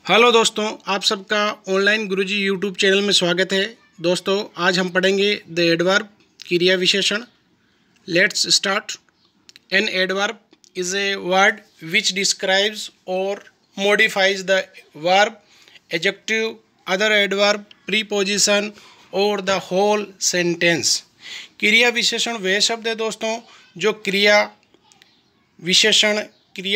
Hello दोस्तों, आप सबका ऑनलाइन गुरुजी यूट्यूब चैनल में स्वागत है। दोस्तों, आज हम पढ़ेंगे द एडवर्ब क्रिया विशेषण। Let's start. An adverb is a word which describes और modifies the verb, adjective, other adverb, preposition और द होल सेंटेंस। क्रिया विशेषण वह शब्द है दोस्तों जो क्रिया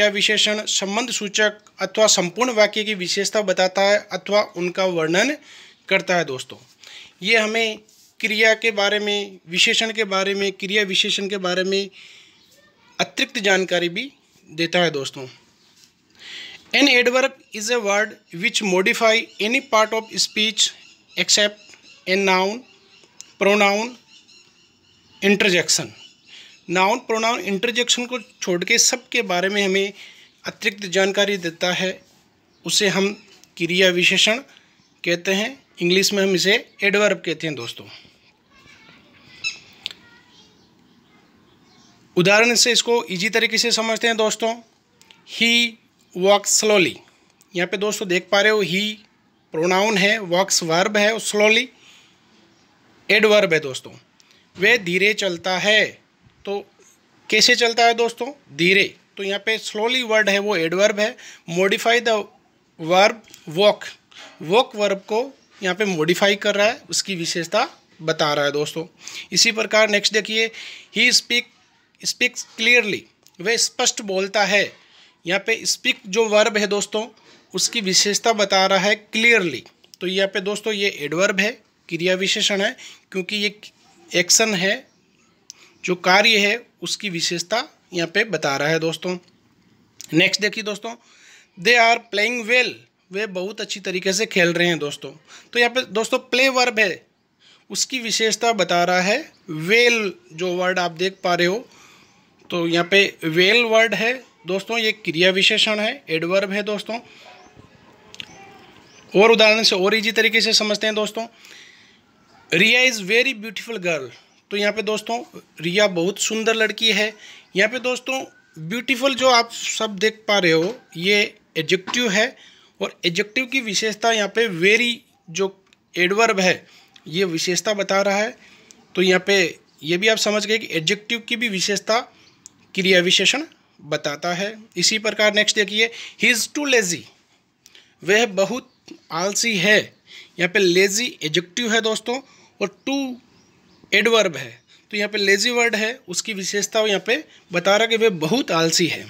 विशेषण संबंध सूचक अथवा संपूर्ण वाक्य की विशेषता बताता है अथवा उनका वर्णन करता है। दोस्तों, ये हमें क्रिया के बारे में, विशेषण के बारे में, क्रिया विशेषण के बारे में अतिरिक्त जानकारी भी देता है। दोस्तों, an adverb is a word which modify any part of speech except a noun, pronoun, interjection. Noun, pronoun, interjection को छोड़ के सब के बारे में हमें अतिरिक्त जानकारी देता है, उसे हम क्रिया विशेषण कहते हैं। इंग्लिश में हम इसे एडवर्ब कहते हैं। दोस्तों, उदाहरण से इसको इजी तरीके से समझते हैं। दोस्तों, ही वॉक्स स्लोली। यहाँ पे दोस्तों देख पा रहे हो, ही प्रोनाउन है, वॉक्स वर्ब है और स्लोली एडवर्ब है। दोस्तों, वह धीरे चलता है। तो कैसे चलता है दोस्तों? धीरे। तो यहाँ पे स्लोली वर्ड है वो एडवर्ब है। Modify the verb walk, walk verb को यहाँ पे मॉडिफाई कर रहा है, उसकी विशेषता बता रहा है। दोस्तों, इसी प्रकार नेक्स्ट देखिए, ही स्पीक्स क्लियरली, वह स्पष्ट बोलता है। यहाँ पे स्पीक जो वर्ब है दोस्तों उसकी विशेषता बता रहा है क्लियरली। तो यहाँ पे दोस्तों ये एडवर्ब है, क्रिया विशेषण है, क्योंकि ये एक्शन है, जो कार्य है उसकी विशेषता यहाँ पे बता रहा है। दोस्तों, नेक्स्ट देखिए दोस्तों, दे आर प्लेइंग वेल, वे बहुत अच्छी तरीके से खेल रहे हैं। दोस्तों, तो यहाँ पे दोस्तों प्ले वर्ब है, उसकी विशेषता बता रहा है वेल, जो वर्ड आप देख पा रहे हो। तो यहाँ पे वेल वर्ड है दोस्तों, ये क्रिया विशेषण है, एडवर्ब है। दोस्तों, और उदाहरण से और इजी तरीके से समझते हैं। दोस्तों, रिया इज़ वेरी ब्यूटीफुल गर्ल। तो यहाँ पे दोस्तों रिया बहुत सुंदर लड़की है। यहाँ पे दोस्तों ब्यूटीफुल जो आप सब देख पा रहे हो ये एडजेक्टिव है, और एडजेक्टिव की विशेषता यहाँ पे वेरी जो एडवर्ब है ये विशेषता बता रहा है। तो यहाँ पे ये भी आप समझ गए कि एडजेक्टिव की भी विशेषता क्रिया विशेषण बताता है। इसी प्रकार नेक्स्ट देखिए, ही इज़ टू लेजी, वह बहुत आलसी है। यहाँ पे लेजी एडजेक्टिव है दोस्तों और टू एडवर्ब है। तो यहाँ पे लेजी वर्ड है, उसकी विशेषता यहाँ पे बता रहा है कि वह बहुत आलसी है।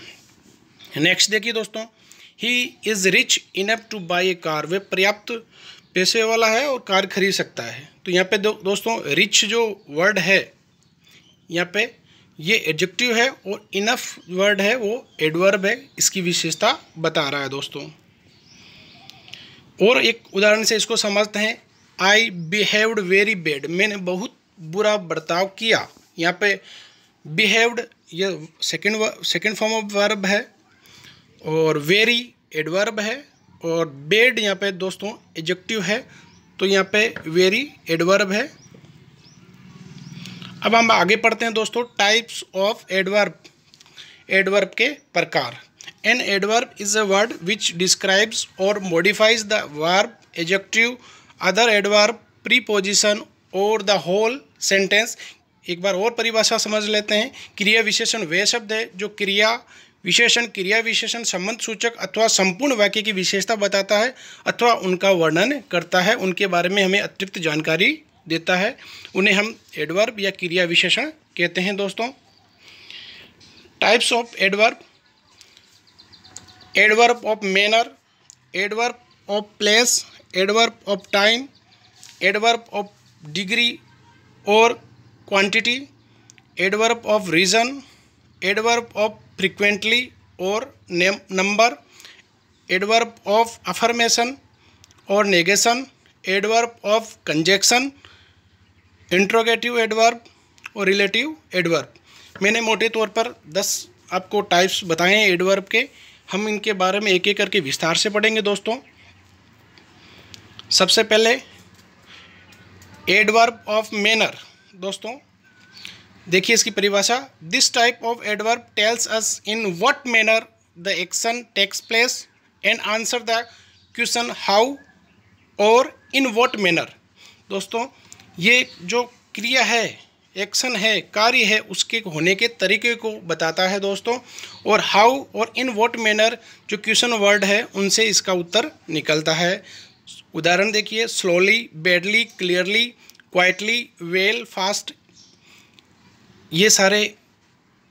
नेक्स्ट देखिए दोस्तों, he is rich enough two by A car, वह पर्याप्त पैसे वाला है और कार खरीद सकता है। तो यहाँ पे दोस्तों रिच जो वर्ड है यहाँ पे ये एडजेक्टिव है और इनफ वर्ड है वो एडवर्ब है, इसकी विशेषता बता रहा है। दोस्तों, और एक उदाहरण से इसको समझते हैं। आई बिहेव्ड वेरी बैड, मैंने बहुत बुरा बर्ताव किया। यहाँ पे बिहेव्ड ये सेकंड फॉर्म ऑफ वर्ब है और वेरी एडवर्ब है और बैड यहाँ पे दोस्तों एडजेक्टिव है। तो यहाँ पे वेरी एडवर्ब है। अब हम आगे पढ़ते हैं दोस्तों, टाइप्स ऑफ एडवर्ब, एडवर्ब के प्रकार। An adverb is a word which describes और modifies the verb, adjective, other adverb, preposition और द होल सेंटेंस। एक बार और परिभाषा समझ लेते हैं। क्रिया विशेषण वह शब्द है जो क्रिया विशेषण संबंध सूचक अथवा संपूर्ण वाक्य की विशेषता बताता है अथवा उनका वर्णन करता है, उनके बारे में हमें अतिरिक्त जानकारी देता है, उन्हें हम एडवर्ब या क्रिया विशेषण कहते हैं। दोस्तों, types of adverb, adverb of manner, adverb of place, adverb of time, adverb of degree और quantity, adverb of reason, adverb of frequently और नंबर, एडवर्ब ऑफ अफर्मेशन और negation, adverb of conjunction, interrogative adverb और relative adverb. मैंने मोटे तौर पर 10 आपको types बताए हैं एडवर्ब के। हम इनके बारे में एक एक करके विस्तार से पढ़ेंगे। दोस्तों, सबसे पहले एडवर्ब ऑफ मैनर। दोस्तों देखिए इसकी परिभाषा, this type of adverb tells us in what manner the action takes place and answer the question how और इन व्हाट मैनर। दोस्तों ये जो क्रिया है, एक्शन है, कार्य है, उसके होने के तरीके को बताता है दोस्तों। और हाउ और इन व्हाट मैनर जो क्वेश्चन वर्ड है उनसे इसका उत्तर निकलता है। उदाहरण देखिए, slowly, badly, clearly, quietly, well, fast, ये सारे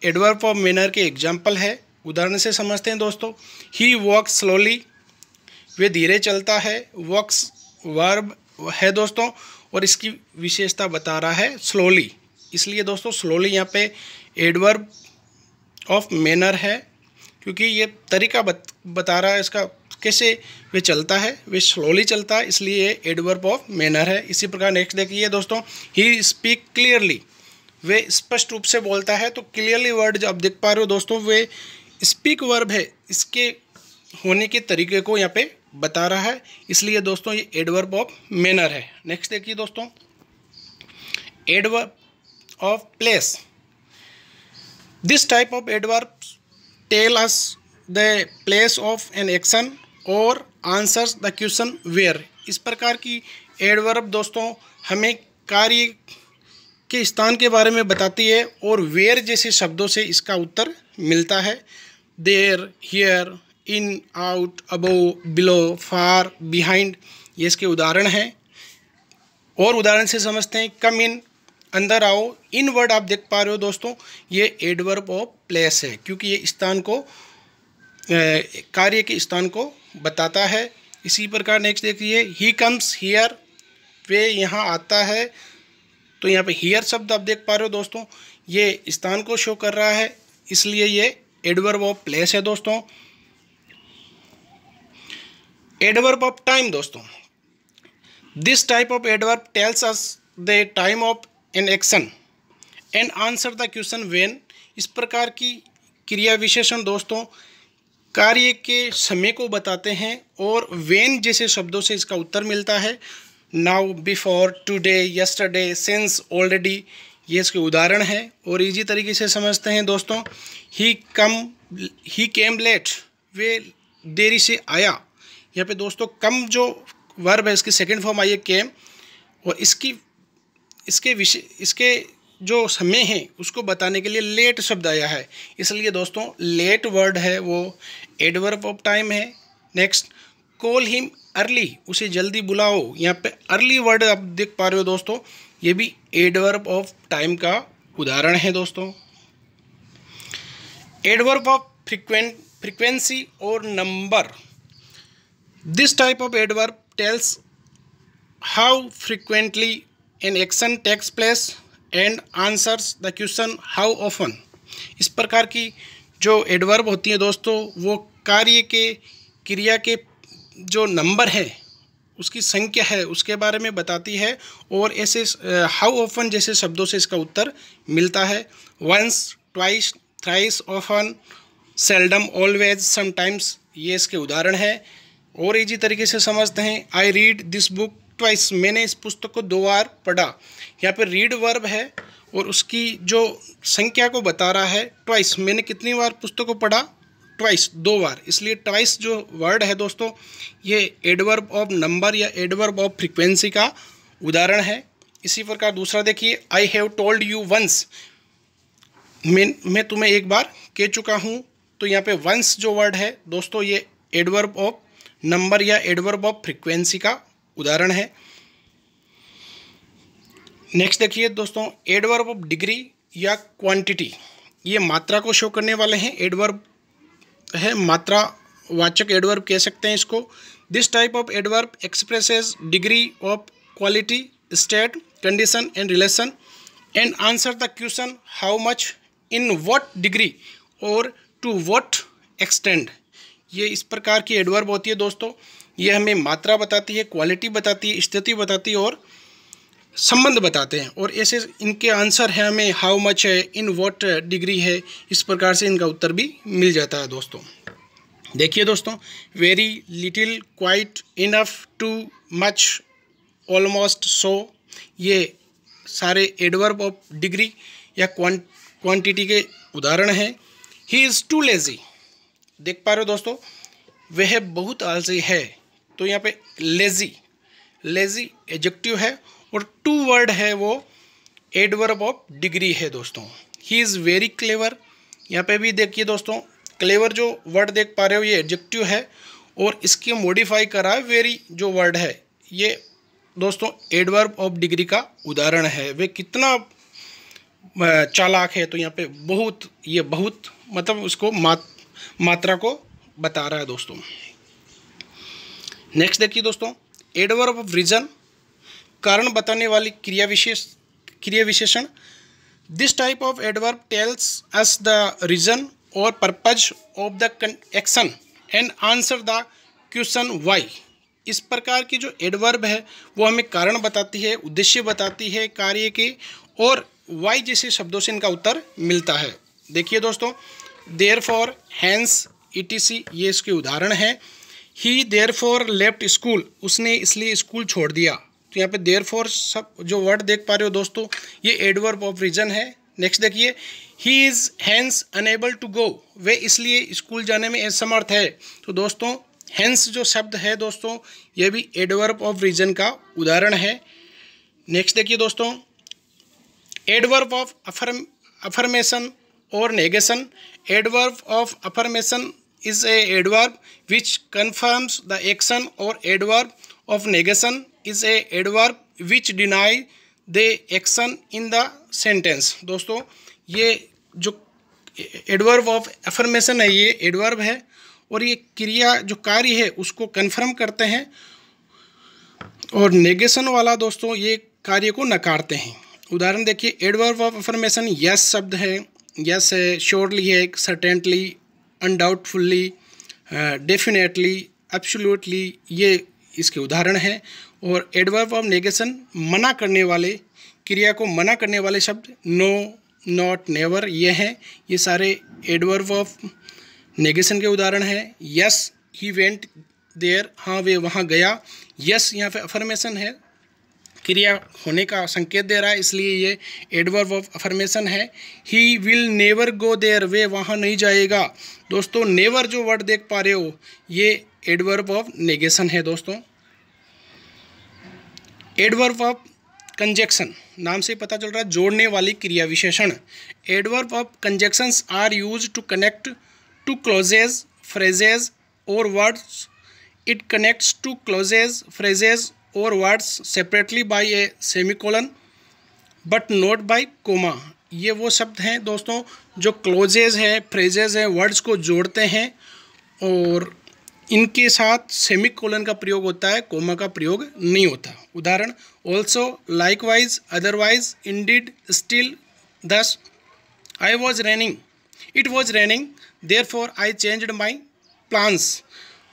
एडवर्ब ऑफ मैनर के एग्जाम्पल है। उदाहरण से समझते हैं दोस्तों। ही वॉक्स स्लोली, वे धीरे चलता है। वॉक्स वर्ब है दोस्तों और इसकी विशेषता बता रहा है स्लोली, इसलिए दोस्तों स्लोली यहाँ पे एडवर्ब ऑफ मैनर है, क्योंकि ये तरीका बता रहा है इसका कैसे वे चलता है, वे स्लोली चलता है, इसलिए ये एडवर्ब ऑफ मैनर है। इसी प्रकार नेक्स्ट देखिए दोस्तों, ही स्पीक क्लियरली, वे स्पष्ट रूप से बोलता है। तो क्लियरली वर्ड जो आप देख पा रहे हो दोस्तों, वे स्पीक वर्ब है, इसके होने के तरीके को यहाँ पे बता रहा है, इसलिए दोस्तों ये एडवर्ब ऑफ मैनर है। नेक्स्ट देखिए दोस्तों, adverb of place. This type of adverb tell us the place of an action और आंसर्स द क्वेश्चन वेयर। इस प्रकार की एडवर्ब दोस्तों हमें कार्य के स्थान के बारे में बताती है और वेयर जैसे शब्दों से इसका उत्तर मिलता है। There, here, in, out, above, below, far, behind, ये इसके उदाहरण हैं। और उदाहरण से समझते हैं, कम इन, अंदर आओ। इन वर्ड आप देख पा रहे हो दोस्तों, ये एडवर्ब ऑफ प्लेस है, क्योंकि ये स्थान को, कार्य के स्थान को बताता है। इसी प्रकार नेक्स्ट देखिए, ही कम्स हियर, वे यहाँ आता है। तो यहाँ पे हियर शब्द आप देख पा रहे हो दोस्तों, ये स्थान को शो कर रहा है, इसलिए ये एडवर्ब ऑफ प्लेस है दोस्तों। एडवर्ब ऑफ टाइम दोस्तों, this type of adverb tells us the time of an action and answer the question when. इस प्रकार की क्रिया विशेषण दोस्तों कार्य के समय को बताते हैं और व्हेन जैसे शब्दों से इसका उत्तर मिलता है। Now, before, today, yesterday, since, already, ये इसके उदाहरण हैं। और इजी तरीके से समझते हैं दोस्तों, ही केम लेट, वे देरी से आया। यहाँ पे दोस्तों कम जो वर्ब है इसकी सेकंड फॉर्म आई है केम, और इसके जो समय है उसको बताने के लिए लेट शब्द आया है, इसलिए दोस्तों लेट वर्ड है वो एडवर्ब ऑफ टाइम है। नेक्स्ट, कॉल हिम अर्ली, उसे जल्दी बुलाओ। यहाँ पे अर्ली वर्ड आप देख पा रहे हो दोस्तों, ये भी एडवर्ब ऑफ टाइम का उदाहरण है दोस्तों। एडवर्ब ऑफ फ्रीक्वेंसी और number. This type of adverb tells how frequently an action takes place and answers the question how often. इस प्रकार की जो एडवर्ब होती है दोस्तों, वो कार्य के, क्रिया के जो नंबर है, उसकी संख्या है, उसके बारे में बताती है। और ऐसे हाउ ऑफन जैसे शब्दों से इसका उत्तर मिलता है। Once, twice, thrice, often, seldom, always, sometimes, ये इसके उदाहरण है। और इजी तरीके से समझते हैं, I read this book twice, मैंने इस पुस्तक को 2 बार पढ़ा। यहाँ पर रीड वर्ब है और उसकी जो संख्या को बता रहा है ट्वाइस, मैंने कितनी बार पुस्तक को पढ़ा, ट्वाइस, 2 बार, इसलिए ट्वाइस जो वर्ड है दोस्तों ये एडवर्ब ऑफ नंबर या एडवर्ब ऑफ फ्रीक्वेंसी का उदाहरण है। इसी प्रकार दूसरा देखिए, I have told you once, मैं तुम्हें एक बार कह चुका हूँ। तो यहाँ पे वंस जो वर्ड है दोस्तों ये एडवर्ब ऑफ नंबर या एडवर्ब ऑफ फ्रीक्वेंसी का उदाहरण है। नेक्स्ट देखिए दोस्तों, एडवर्ब ऑफ डिग्री या क्वांटिटी, ये मात्रा को शो करने वाले हैं, एडवर्ब है, मात्रा वाचक एडवर्ब कह सकते हैं इसको। This type of adverb expresses degree of quality, state, condition and relation and answer the question how much, in what degree और टू व्हाट एक्सटेंड। ये इस प्रकार की एडवर्ब होती है दोस्तों, ये हमें मात्रा बताती है, क्वालिटी बताती है, स्थिति बताती है और संबंध बताते हैं। और ऐसे इनके आंसर है हमें हाउ मच है, इन व्हाट डिग्री है, इस प्रकार से इनका उत्तर भी मिल जाता है दोस्तों। देखिए दोस्तों, very, little, quite, enough, too much, almost, so, ये सारे एडवर्ब ऑफ डिग्री या क्वांटिटी के उदाहरण हैं। ही इज़ टू लेजी, देख पा रहे हो दोस्तों, वह बहुत आलसी है। तो यहाँ पे लेजी, लेजी एडजेक्टिव है, और टू वर्ड है वो एडवर्ब ऑफ डिग्री है दोस्तों। ही इज़ वेरी क्लेवर, यहाँ पे भी देखिए दोस्तों, क्लेवर जो वर्ड देख पा रहे हो ये एडजेक्टिव है, और इसके मॉडिफाई करा है वेरी जो वर्ड है, ये दोस्तों एडवर्ब ऑफ डिग्री का उदाहरण है। वे कितना चालाक है, तो यहाँ पे बहुत, ये बहुत मतलब उसको मात्रा को बता रहा है दोस्तों। नेक्स्ट देखिए दोस्तों, एडवर्ब ऑफ रीजन, कारण बताने वाली क्रिया विशेषण। This type of adverb tells us the reason और purpose of the action and answer the question why. इस प्रकार की जो एडवर्ब है वो हमें कारण बताती है, उद्देश्य बताती है कार्य के, और वाई जैसे शब्दों से इनका उत्तर मिलता है। देखिए दोस्तों, देयरफॉर, हैंस, ईटीसी ये इसके उदाहरण हैं। ही देयरफॉर लेफ्ट स्कूल, उसने इसलिए स्कूल छोड़ दिया। तो यहाँ पे देयरफॉर सब जो वर्ड देख पा रहे हो दोस्तों, ये एडवर्ब ऑफ रीजन है। नेक्स्ट देखिए, he is hence unable to go, वे इसलिए स्कूल जाने में असमर्थ है। तो दोस्तों हैंस जो शब्द है दोस्तों, ये भी एडवर्ब ऑफ रीजन का उदाहरण है। नेक्स्ट देखिए दोस्तों, एडवर्ब ऑफ अफर्मेशन और negation. Adverb of affirmation is a adverb which confirms the action, or adverb of negation is a adverb which deny the action in the sentence। दोस्तों ये जो adverb of affirmation है ये adverb है, और ये क्रिया जो कार्य है उसको कन्फर्म करते हैं, और नेगेशन वाला दोस्तों ये कार्य को नकारते हैं। उदाहरण देखिए, एडवर्ब ऑफ अफर्मेशन यस शब्द है, यस है, श्योरली है, सर्टेनली, अनडाउटफुल्ली, डेफिनेटली, एब्सोल्युटली, ये इसके उदाहरण हैं। और एडवर्ब ऑफ नेगेशन मना करने वाले, क्रिया को मना करने वाले शब्द नो, नॉट, नेवर ये हैं। ये सारे एडवर्ब ऑफ नेगेशन के उदाहरण हैं। यस, ही वेंट देयर, हाँ वे वहाँ गया। यस यहाँ पे अफर्मेशन है, क्रिया होने का संकेत दे रहा है, इसलिए ये एडवर्ब ऑफ अफर्मेशन है। He will never go there, वे वहाँ नहीं जाएगा। दोस्तों नेवर जो वर्ड देख पा रहे हो ये एडवर्ब ऑफ नेगेशन है दोस्तों। एडवर्ब ऑफ कंजक्शन, नाम से पता चल रहा है जोड़ने वाली क्रिया विशेषण। Adverb of conjunctions are used to connect two clauses, phrases और words. It connects two clauses, phrases और words separately by a semicolon but not by comma. ये वो शब्द हैं दोस्तों जो क्लोजेज है, फ्रेजेज है, वर्ड्स को जोड़ते हैं, और इनके साथ सेमीकोलन का प्रयोग होता है, कोमा का प्रयोग नहीं होता। उदाहरण, also, likewise, otherwise, indeed, still, thus. I was running, it was running, therefore I changed my plans.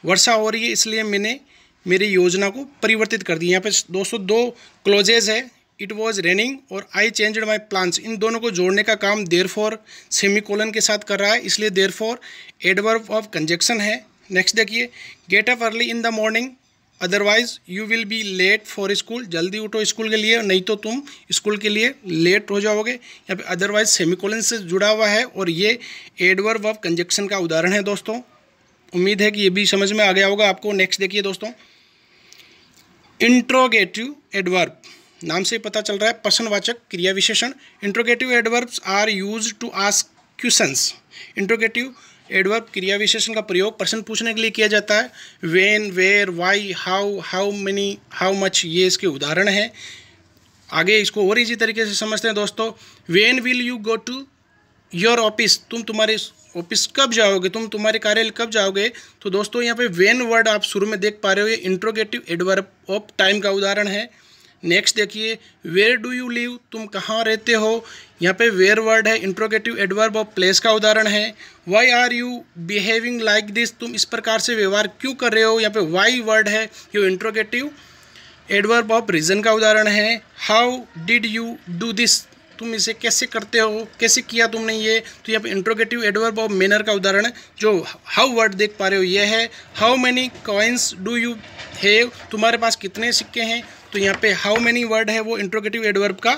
वर्षा हो रही है इसलिए मैंने मेरी योजना को परिवर्तित कर दी। यहाँ पे दोस्तों दो क्लोजेज है, इट वॉज रेनिंग और आई चेंज्ड माई प्लान्स। इन दोनों को जोड़ने का काम देयरफॉर सेमीकोलन के साथ कर रहा है, इसलिए देयरफॉर एडवर्ब ऑफ कंजक्शन है। नेक्स्ट देखिए, get up early in the morning, otherwise you will be late for school. जल्दी उठो स्कूल के लिए, नहीं तो तुम स्कूल के लिए लेट हो जाओगे। यहाँ पे अदरवाइज सेमीकोलन से जुड़ा हुआ है, और ये एडवर्ब ऑफ कंजक्शन का उदाहरण है दोस्तों। उम्मीद है कि ये भी समझ में आ गया होगा आपको। नेक्स्ट देखिए दोस्तों, इंट्रोगेटिव एडवर्ब, नाम से पता चल रहा है प्रश्नवाचक क्रिया विशेषण। Interrogative adverbs are used to ask questions. Interrogative adverb क्रिया विशेषण का प्रयोग प्रश्न पूछने के लिए किया जाता है। When, where, why, how, how many, how much ये इसके उदाहरण हैं। आगे इसको और इजी तरीके से समझते हैं दोस्तों। When will you go to your office, तुम तुम्हारे ऑफिस कब जाओगे, तुम तुम्हारे कार्यालय कब जाओगे। तो दोस्तों यहाँ पे व्हेन वर्ड आप शुरू में देख पा रहे हो, ये इंट्रोगेटिव एडवर्ब ऑफ टाइम का उदाहरण है। नेक्स्ट देखिए, वेयर डू यू लिव, तुम कहाँ रहते हो। यहाँ पे वेयर वर्ड है, इंट्रोगेटिव एडवर्ब ऑफ प्लेस का उदाहरण है। Why are you behaving like this, तुम इस प्रकार से व्यवहार क्यों कर रहे हो। यहाँ पे वाई वर्ड है, ये इंट्रोगेटिव एडवर्ब ऑफ रीजन का उदाहरण है। How did you do this, तुम इसे कैसे करते हो, कैसे किया तुमने ये। तो यहाँ पे इंट्रोगेटिव एडवर्ब ऑफ मैनर का उदाहरण है। जो हाउ वर्ड देख पा रहे हो ये है। How many coins do you have, तुम्हारे पास कितने सिक्के हैं। तो यहाँ पे हाउ मैनी वर्ड है वो इंट्रोगेटिव एडवर्ब का,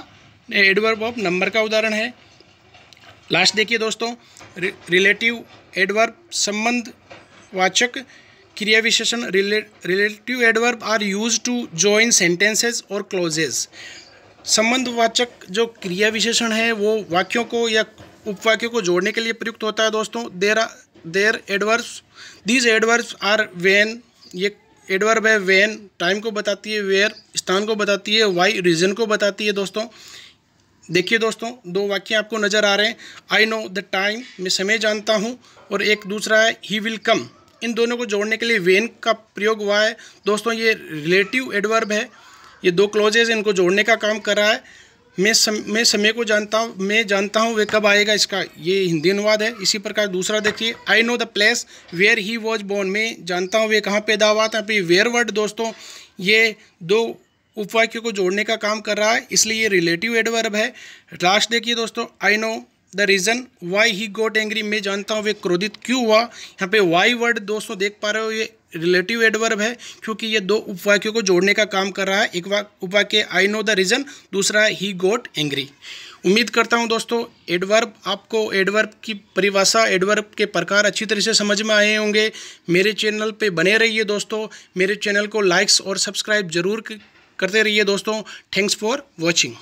एडवर्ब ऑफ नंबर का उदाहरण है। लास्ट देखिए दोस्तों, रिलेटिव एडवर्ब संबंधवाचक क्रिया विशेषण relative adverb are use to join sentences और क्लोजेस। संबंधवाचक जो क्रिया विशेषण है वो वाक्यों को या उपवाक्यों को जोड़ने के लिए प्रयुक्त होता है दोस्तों। Their adverbs, these adverbs are when, ये एडवर्ब है व्हेन टाइम को बताती है, वेयर स्थान को बताती है, वाई रीजन को बताती है दोस्तों। देखिए दोस्तों, दो वाक्य आपको नज़र आ रहे हैं। आई नो द टाइम, मैं समय जानता हूँ, और एक दूसरा है ही विल कम। इन दोनों को जोड़ने के लिए व्हेन का प्रयोग हुआ है दोस्तों। ये रिलेटिव एडवर्ब है, ये दो क्लॉजेज इनको जोड़ने का काम कर रहा है। मैं समय को जानता हूँ, मैं जानता हूँ वे कब आएगा, इसका ये हिंदी अनुवाद है। इसी प्रकार दूसरा देखिए, I know the place where he was born, मैं जानता हूँ वे कहाँ पैदा हुआ था। यहाँ पे वेयर वर्ड दोस्तों ये दो उपवाक्यों को जोड़ने का काम कर रहा है, इसलिए ये रिलेटिव एडवर्ब है। लास्ट देखिए दोस्तों, I know the reason why he got angry, मैं जानता हूँ वे क्रोधित क्यों हुआ। यहाँ पे वाई वर्ड दोस्तों देख पा रहे हो, ये रिलेटिव एडवर्ब है क्योंकि ये दो उपवाक्यों को जोड़ने का काम कर रहा है। एक उपवाक्य आई नो द रीज़न, दूसरा है ही गोट एंग्री। उम्मीद करता हूँ दोस्तों एडवर्ब आपको एडवर्ब की परिभाषा, एडवर्ब के प्रकार अच्छी तरह से समझ में आए होंगे। मेरे चैनल पे बने रहिए दोस्तों, मेरे चैनल को लाइक्स और सब्सक्राइब जरूर करते रहिए दोस्तों। Thanks for watching.